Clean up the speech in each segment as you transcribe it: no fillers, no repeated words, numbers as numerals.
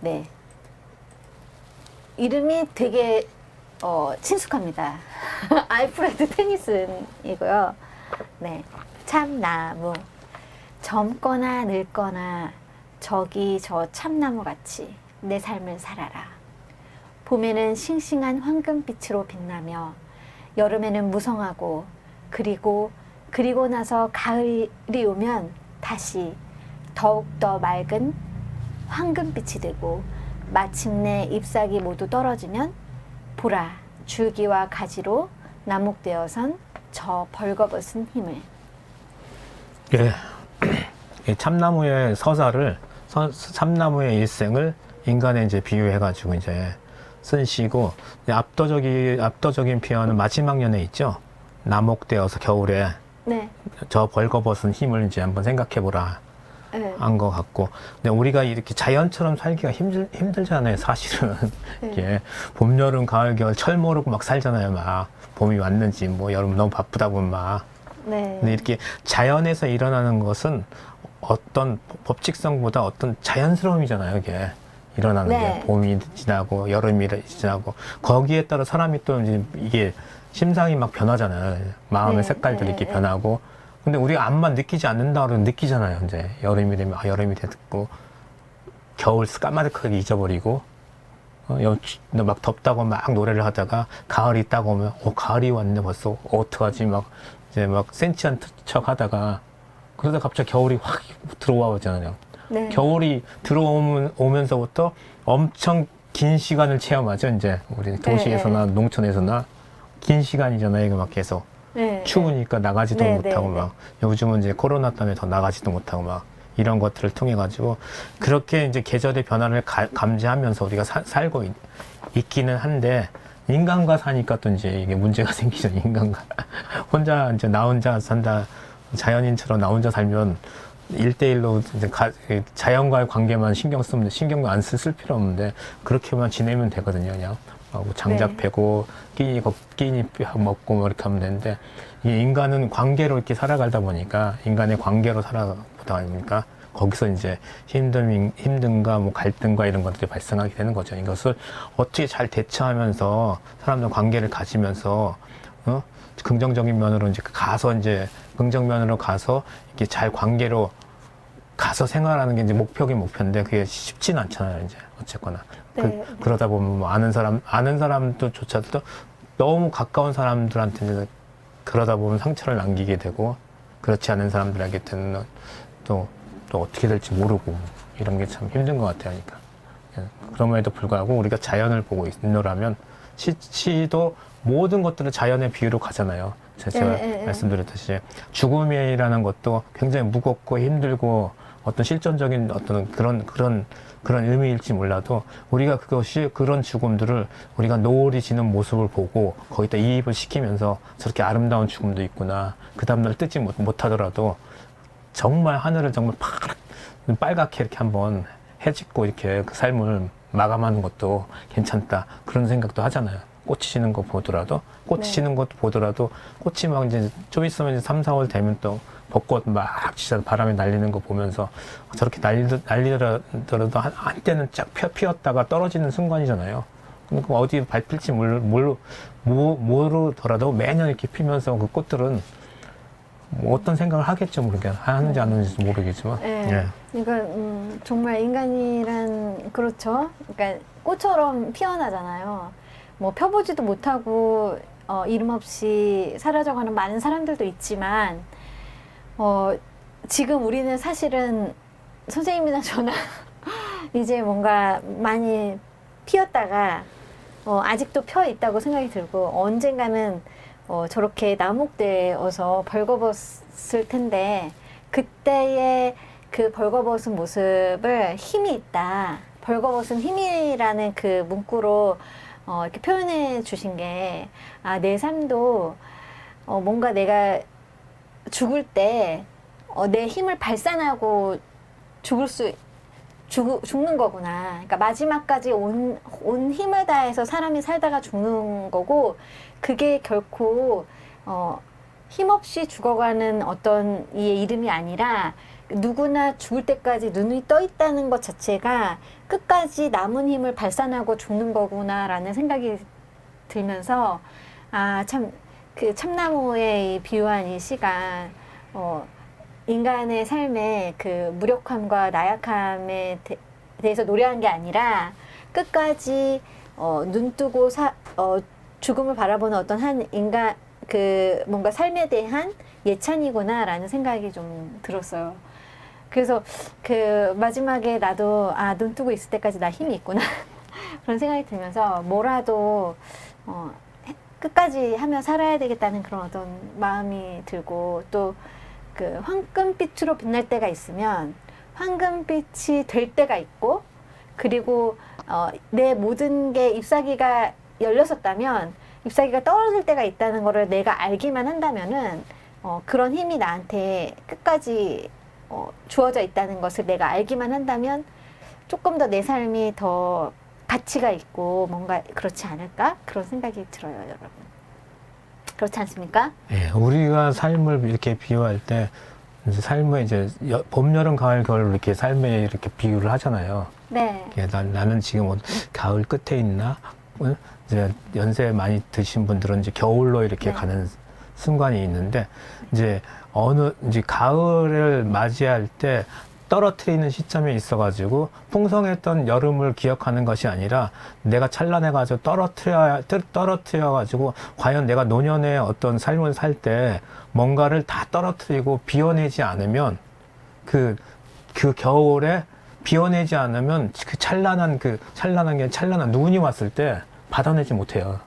네. 이름이 되게 친숙합니다. 알프레드 테니슨이고요. 네. 참나무. 젊거나 늙거나 저기 저 참나무 같이 내 삶을 살아라. 봄에는 싱싱한 황금빛으로 빛나며 여름에는 무성하고 그리고 나서 가을이 오면 다시 더욱더 맑은 황금빛이 되고 마침내 잎사귀 모두 떨어지면 보라 줄기와 가지로 나목되어선 저 벌거벗은 힘을. 예, 이 참나무의 서사를 참나무의 일생을 인간에 이제 비유해가지고 이제 쓴 시고, 압도적인 표현은 마지막 년에 있죠. 나목되어서 겨울에 네. 저 벌거벗은 힘을 이제 한번 생각해보라. 네. 한 것 같고, 근데 우리가 이렇게 자연처럼 살기가 힘들잖아요, 사실은. 네. 이게 봄, 여름, 가을, 겨울 철 모르고 막 살잖아요, 막. 봄이 왔는지, 뭐, 여름 너무 바쁘다 보면 막. 네. 근데 이렇게 자연에서 일어나는 것은 어떤 법칙성보다 어떤 자연스러움이잖아요, 이게. 일어나는 네. 게. 봄이 지나고, 여름이 지나고. 거기에 따라 사람이 또 이제 이게 심상이 막 변하잖아요. 마음의 네. 색깔들이 이렇게 네. 변하고. 근데 우리가 암만 느끼지 않는다 그러면 느끼잖아요. 이제 여름이 되면 여름이 됐고, 겨울 까마득하게 잊어버리고, 막 덥다고 막 노래를 하다가 가을이 딱 오면 가을이 왔네 벌써 어떡하지 막 이제 막 센치한 척 하다가 그러다 갑자기 겨울이 확 들어와 오잖아요. 네. 겨울이 오면서부터 엄청 긴 시간을 체험하죠. 이제 우리 도시에서나 농촌에서나 긴 시간이잖아요. 이거 막 계속. 네. 추우니까 나가지도 네, 못하고 네, 막 요즘은 이제 코로나 때문에 더 나가지도 못하고 막 이런 것들을 통해 가지고 그렇게 이제 계절의 변화를 감지하면서 우리가 살고 있기는 한데, 인간과 사니까 또 이제 이게 문제가 생기죠. 인간과 혼자 이제 나 혼자 산다, 자연인처럼 나 혼자 살면 1대1로 이제 자연과의 관계만 신경도 안 쓸 필요 없는데 그렇게만 지내면 되거든요. 그냥 장작 패고 끼니 먹고 뭐 이렇게 하면 되는데, 이 인간은 관계로 이렇게 살아가다 보니까, 인간의 관계로 살아가다 보니까 거기서 이제 힘듦과 뭐 갈등과 이런 것들이 발생하게 되는 거죠. 이것을 어떻게 잘 대처하면서 사람들 관계를 가지면서 긍정적인 면으로 이제 긍정면으로 가서 이렇게 잘 관계로 가서 생활하는 게 이제 목표인데 그게 쉽지는 않잖아요. 이제 어쨌거나. 네. 그러다 보면 뭐 아는 사람조차도 너무 가까운 사람들한테 이제 그러다 보면 상처를 남기게 되고, 그렇지 않은 사람들에게는 또 어떻게 될지 모르고, 이런 게 참 힘든 것 같아요. 그러니까 그럼에도 불구하고 우리가 자연을 보고 있노라면, 시도 모든 것들을 자연의 비유로 가잖아요. 제가 말씀드렸듯이 죽음이라는 것도 굉장히 무겁고 힘들고 어떤 실존적인 어떤 그런 의미일지 몰라도, 우리가 그런 죽음들을 우리가 노을이 지는 모습을 보고 거기다 이입을 시키면서 저렇게 아름다운 죽음도 있구나. 그 다음날 뜨지 못하더라도 정말 하늘을 정말 빨갛게 이렇게 한번 해짓고 이렇게 그 삶을 마감하는 것도 괜찮다. 그런 생각도 하잖아요. 꽃이 지는 거 보더라도, 꽃이 막 이제 좀 있으면 이제 3, 4월 되면 또 벚꽃 막 진짜 바람에 날리는 거 보면서 저렇게 날리더라도 한때는 쫙 피었다가 떨어지는 순간이잖아요. 그러니까 어디 밟힐지 모르더라도 매년 이렇게 피면서 그 꽃들은 뭐 어떤 생각을 하겠죠. 하는지 안 하는지 모르겠지만. 네. 예. 그러니까 정말 인간이란 그렇죠. 그러니까 꽃처럼 피어나잖아요. 뭐 펴보지도 못하고 이름 없이 사라져가는 많은 사람들도 있지만, 지금 우리는 사실은 선생님이나 저나 이제 뭔가 많이 피었다가 아직도 펴 있다고 생각이 들고, 언젠가는 저렇게 나목되어서 벌거벗을 텐데, 그때의 그 벌거벗은 모습을 힘이 있다. 벌거벗은 힘이라는 그 문구로 이렇게 표현해 주신 게, 내 삶도 뭔가 내가 죽을 때 내 힘을 발산하고 죽는 거구나. 그러니까 마지막까지 온 힘을 다해서 사람이 살다가 죽는 거고, 그게 결코 힘없이 죽어가는 어떤 이의 이름이 아니라, 누구나 죽을 때까지 눈이 떠 있다는 것 자체가 끝까지 남은 힘을 발산하고 죽는 거구나라는 생각이 들면서 아, 참, 그 참나무에 이 비유한 이 시가 인간의 삶의 그 무력함과 나약함에 대해서 노래한 게 아니라 끝까지 눈 뜨고 죽음을 바라보는 어떤 한 인간 그 뭔가 삶에 대한 예찬이구나라는 생각이 좀 들었어요. 그래서 그 마지막에 나도 아, 눈 뜨고 있을 때까지 나 힘이 있구나 그런 생각이 들면서 뭐라도 끝까지 하며 살아야 되겠다는 그런 어떤 마음이 들고 또 그 황금빛으로 빛날 때가 있으면 황금빛이 될 때가 있고 그리고 내 모든 게 잎사귀가 열렸었다면 잎사귀가 떨어질 때가 있다는 거를 내가 알기만 한다면은 그런 힘이 나한테 끝까지 주어져 있다는 것을 내가 알기만 한다면 조금 더 내 삶이 더 가치가 있고 뭔가 그렇지 않을까? 그런 생각이 들어요, 여러분. 그렇지 않습니까? 예, 우리가 삶을 이렇게 비유할 때 이제 삶을 이제 봄, 여름, 가을, 겨울 이렇게 삶에 이렇게 비유를 하잖아요. 네. 예, 나는 지금 가을 끝에 있나? 이제 연세 많이 드신 분들은 이제 겨울로 이렇게 네. 가는 순간이 있는데 이제 이제 가을을 맞이할 때 떨어뜨리는 시점에 있어가지고 풍성했던 여름을 기억하는 것이 아니라 내가 찬란해가지고 떨어뜨려가지고 과연 내가 노년의 어떤 삶을 살 때 뭔가를 다 떨어뜨리고 비워내지 않으면 그 겨울에 비워내지 않으면 그 찬란한 눈이 왔을 때 받아내지 못해요.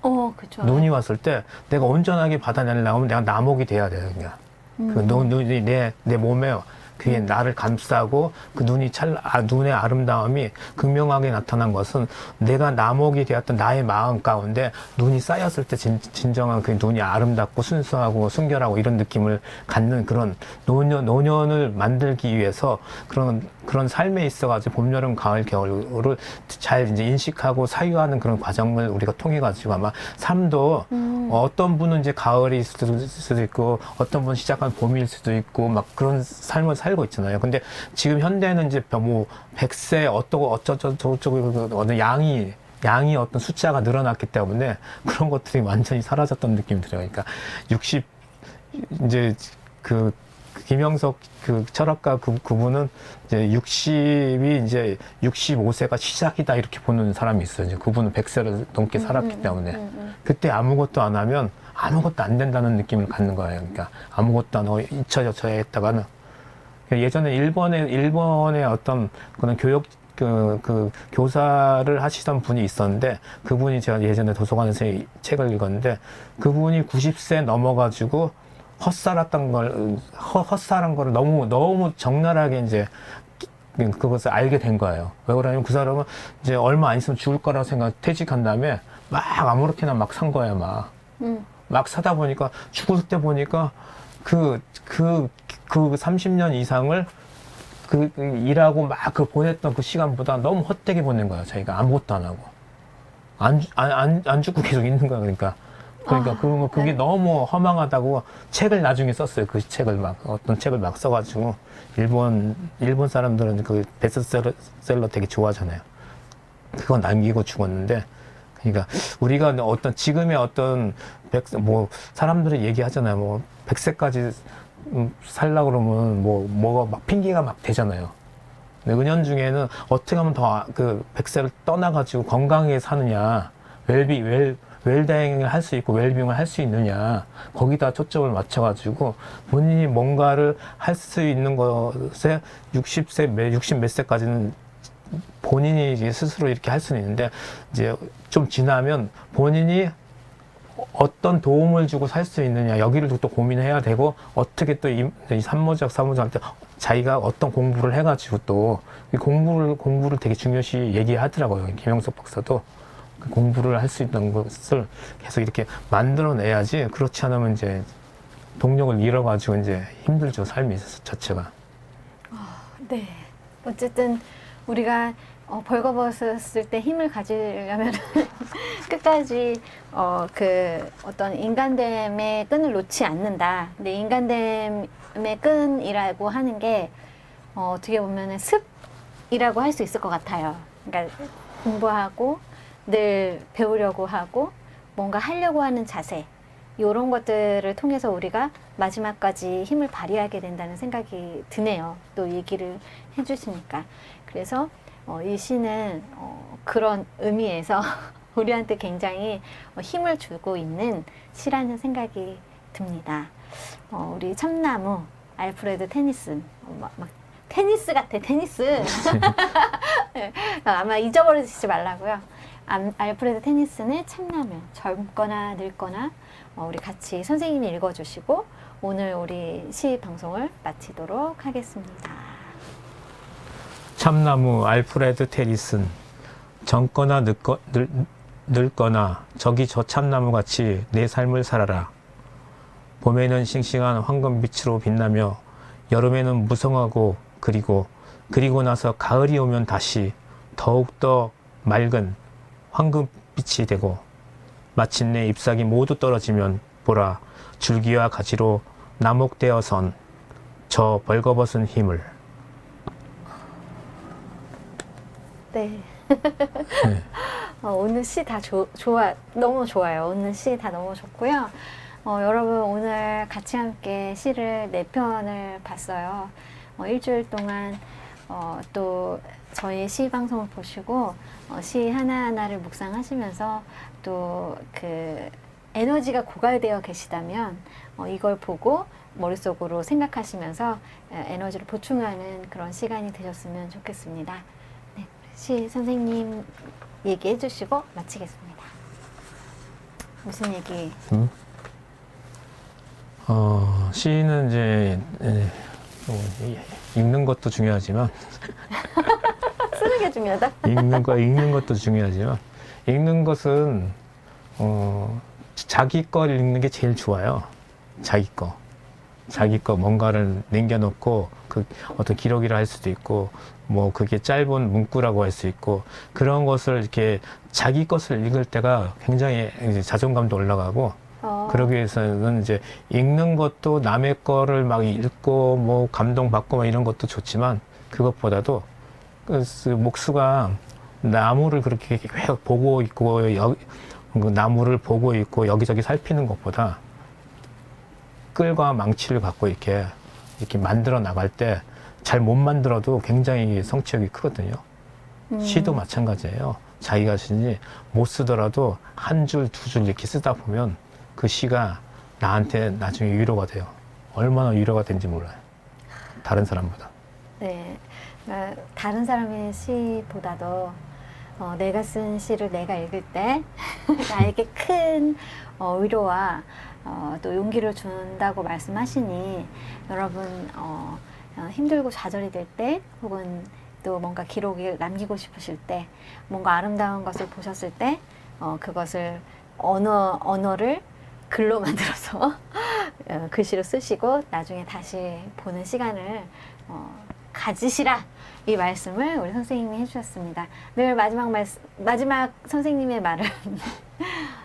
그렇죠. 눈이 왔을 때 내가 온전하게 받아내려면 내가 나목이 돼야 돼요. 그냥. 그 눈이 내 몸에 그게 나를 감싸고 그 눈의 아름다움이 극명하게 나타난 것은 내가 나목이 되었던 나의 마음 가운데 눈이 쌓였을 때 진정한 그 눈이 아름답고 순수하고 순결하고 이런 느낌을 갖는 그런 노년을 만들기 위해서 그런 삶에 있어가지고 봄, 여름, 가을, 겨울을 잘 이제 인식하고 사유하는 그런 과정을 우리가 통해가지고 아마 삶도 어떤 분은 이제 가을일 수도 있고 어떤 분은 시작한 봄일 수도 있고 막 그런 삶을 살고 있잖아요. 근데 지금 현대는 이제 뭐 100세 어쩌고 어느 양이 어떤 숫자가 늘어났기 때문에 그런 것들이 완전히 사라졌던 느낌이 들어요. 그러니까 이제 그 김영석 그 철학가 그분은 이제 60이 이제 65세가 시작이다 이렇게 보는 사람이 있어요. 이제 그분은 100세를 넘게 살았기 때문에 그때 아무것도 안 하면 아무것도 안 된다는 느낌을 갖는 거예요. 그러니까 아무것도 안 하고 잊혀져야 했다가는 예전에 일본의 어떤 그런 그 교사를 하시던 분이 있었는데 그분이 제가 예전에 도서관에서 이 책을 읽었는데 그분이 90세 넘어가지고 헛살한 거를 너무 적나라하게 이제 그것을 알게 된 거예요. 왜 그러냐면 그 사람은 이제 얼마 안 있으면 죽을 거라고 퇴직한 다음에 막 아무렇게나 막 산 거예요, 막 사다 보니까 죽을 때 보니까 그 30년 이상을 일하고 막 보냈던 그 시간보다 너무 헛되게 보낸 거예요. 자기가 아무것도 안 하고. 안 죽고 계속 있는 거야, 그러니까. 그게 네. 너무 허망하다고 책을 나중에 썼어요. 그 책을 어떤 책을 막 써가지고. 일본 사람들은 그 베스트셀러 되게 좋아하잖아요. 그거 남기고 죽었는데. 그러니까 우리가 지금의 사람들이 얘기하잖아요. 뭐 100세까지 살려고 그러면 뭐가 막 핑계가 막 되잖아요. 근데 은연중에는 어떻게 하면 더 그 100세를 떠나가지고 건강하게 사느냐, 웰다잉을 할 수 있고 웰빙을 할 수 있느냐, 거기다 초점을 맞춰가지고 본인이 뭔가를 할 수 있는 것에 60몇 세까지는 본인이 스스로 이렇게 할 수는 있는데 이제 좀 지나면 본인이 어떤 도움을 주고 살 수 있느냐 여기를 또 고민해야 되고 어떻게 또 이 사무장한테 자기가 어떤 공부를 해가지고 또 공부를 되게 중요시 얘기하더라고요. 김영석 박사도 그 공부를 할 수 있는 것을 계속 이렇게 만들어내야지 그렇지 않으면 이제 동력을 잃어가지고 이제 힘들죠. 삶이 자체가. 네. 어쨌든 우리가 벌거벗었을 때 힘을 가지려면 끝까지 그 어떤 인간됨의 끈을 놓지 않는다. 근데 인간됨 삶의 끈이라고 하는 게 어떻게 보면은 습이라고 할 수 있을 것 같아요. 그러니까 공부하고 늘 배우려고 하고 뭔가 하려고 하는 자세 이런 것들을 통해서 우리가 마지막까지 힘을 발휘하게 된다는 생각이 드네요. 또 얘기를 해주시니까. 그래서 이 시는 그런 의미에서 우리한테 굉장히 힘을 주고 있는 시라는 생각이 듭니다. 우리 참나무 알프레드 테니슨 막 테니스 같아 테니스 아마 잊어버리지 말라고요. 알프레드 테니슨의 참나무 젊거나 늙거나 우리 같이 선생님이 읽어주시고 오늘 우리 시 방송을 마치도록 하겠습니다. 참나무 알프레드 테니슨 젊거나 늙거나 저기 저 참나무 같이 내 삶을 살아라. 봄에는 싱싱한 황금빛으로 빛나며 여름에는 무성하고 그리고 나서 가을이 오면 다시 더욱더 맑은 황금빛이 되고 마침내 잎사귀 모두 떨어지면 보라 줄기와 가지로 나목되어선 저 벌거벗은 힘을. 네. 오늘 시 다 너무 좋아요. 오늘 시 다 너무 좋고요. 여러분 오늘 같이 함께 시를 4편을 봤어요. 일주일 동안 또 저희 시 방송을 보시고 시 하나하나를 묵상하시면서 또 그 에너지가 고갈되어 계시다면 이걸 보고 머릿속으로 생각하시면서 에너지를 보충하는 그런 시간이 되셨으면 좋겠습니다. 네, 시 선생님 얘기해 주시고 마치겠습니다. 무슨 얘기? 시는 이제 읽는 것도 중요하지만 쓰는 게 중요하다? 읽는 것도 중요하지만 읽는 것은 자기 걸 읽는 게 제일 좋아요. 자기 거 뭔가를 남겨놓고 그 어떤 기록이라 할 수도 있고 뭐 그게 짧은 문구라고 할 수 있고 그런 것을 이렇게 자기 것을 읽을 때가 굉장히 이제 자존감도 올라가고 그러기 위해서는 이제 읽는 것도 남의 거를 막 읽고 뭐 감동받고 막 이런 것도 좋지만 그것보다도 그 목수가 나무를 그렇게 보고 있고 그 나무를 보고 있고 여기저기 살피는 것보다 끌과 망치를 갖고 이렇게 만들어 나갈 때 잘 못 만들어도 굉장히 성취욕이 크거든요. 시도 마찬가지예요. 자기가 쓰니 못 쓰더라도 한 줄, 두 줄 이렇게 쓰다 보면 그 시가 나한테 나중에 위로가 돼요. 얼마나 위로가 된지 몰라요. 다른 사람보다. 네. 다른 사람의 시보다도 내가 쓴 시를 내가 읽을 때 나에게 큰 위로와 또 용기를 준다고 말씀하시니 여러분 힘들고 좌절이 될 때 혹은 또 뭔가 기록을 남기고 싶으실 때 뭔가 아름다운 것을 보셨을 때 그것을 언어를 글로 만들어서 글씨로 쓰시고 나중에 다시 보는 시간을 가지시라 이 말씀을 우리 선생님이 해주셨습니다. 늘 마지막 선생님의 말은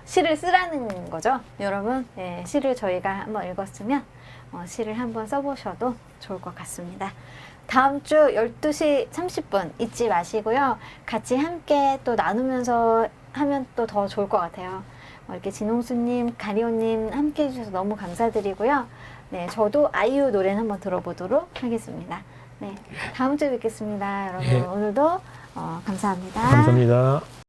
시를 쓰라는 거죠. 여러분 시를 저희가 한번 읽었으면 시를 한번 써보셔도 좋을 것 같습니다. 다음 주 12시 30분 잊지 마시고요. 같이 함께 또 나누면서 하면 또 더 좋을 것 같아요. 이렇게 진홍수님, 가리오님 함께 해주셔서 너무 감사드리고요. 네, 저도 아이유 노래는 한번 들어보도록 하겠습니다. 네, 다음 주에 뵙겠습니다. 여러분 오늘도 감사합니다. 감사합니다.